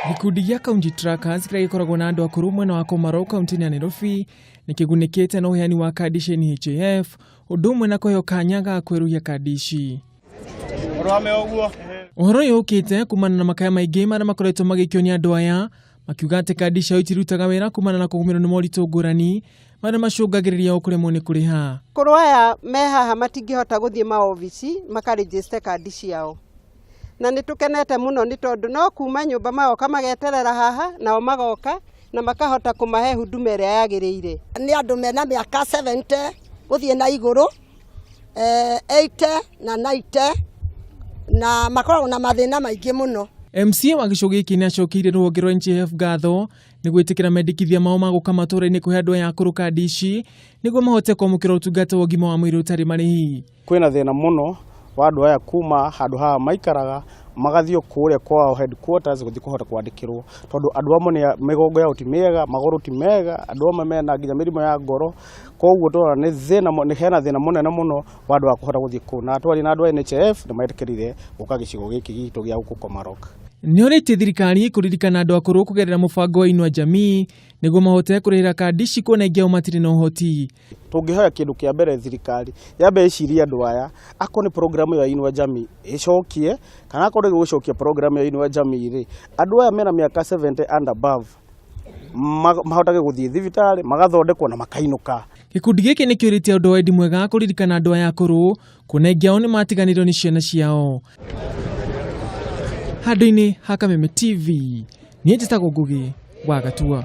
Gikundi gĩa County Trakers kĩrĩa gĩkoragwo na andu akuru mwena wa Komarock kaunti ya Nairobi nikigunikite na uheani wa kandi cia NHIF undu umwe na kũheo kanya ga kweruhia kandi ici. Ũhoro ũyũ ũkĩte kumana na makaya maingĩ marĩa makoretwo magĩkio nĩ andũ aya makiuga atĩ kandi ciao itirutaga wĩra kumana na kũgũmĩrwo nĩ moritũ ngũrani marĩa macũngagĩrĩria kũremwo nĩ kũrĩha. Akuru aya me haha matingĩhota gũthiĩ maobici makaregister kandi ciao. Na nitukenete muno ni tondu no kuma nyumba magoka mageterera haha nao magoka na makahota kumahe huduma ĩrĩa yagĩrĩire. Ni andu mena miaka 70 guthie na iguru 80 na 90 na makoragwo na mathina maingĩ muno. MC wa gĩcigo gĩkĩ nĩ acokeire rũhonge rwa NHIF ngatho nĩ gwĩtĩkĩra mendekithia mao ma gũka matũũra-inĩ kũhe andũ aya akũrũ kandi ici nĩguo mahote kwamũkĩra ũtungata wa ũgima wa mwĩrĩ ũtarĩ marĩhi. Kwĩna thĩna muno wa andũ aya kuma handũ haha maikaraga magathio kũrĩa kwao headquarters gũthiĩ kũhota kwandĩkĩrwo tondũ andũ amwe nĩ mĩgongo yao ti mĩega, magũrũ ti mega, andũ amwe mena nginya mĩrimũ ya ngoro, koguo tũrona nĩ hena thĩna mũnene mũno wa andũ a kũhota gũthiĩ kũu, na atwari na andũ a NHIF nĩ metĩkĩrire gũka gĩcigo gĩkĩ gitũ gĩa gũkũ Komarock. Nĩ orĩtie thirikari kũririkana andũ akũrũ kũgerera mũbango wa inua jamii nĩguo mahote kũrĩhĩra kandi ici kuona ingĩ ao matirĩ na ũhoti. Tũngĩhoya kĩndũ kĩa mbere thirikari yambe ĩcirie andũ aya akorwo nĩ programu ya inua jamii ĩcokie kana akorwo nĩ gũcokia programu ya inua jamii rĩ andũ aya mena mĩaka 70 and above mahotage gũthiĩ thibitarĩ magathondekwo na makainũka. Gikundi gĩkĩ nĩ kĩũrĩtie ũndũ wa wendi mwega kũririkana andũ aya akũrũ kuona ingĩ ao nĩ matiganĩirwo nĩ ciana ciao. Handũ-inĩ ha Kameme TV niĩ njĩtagwo Ngugi wa Gatua.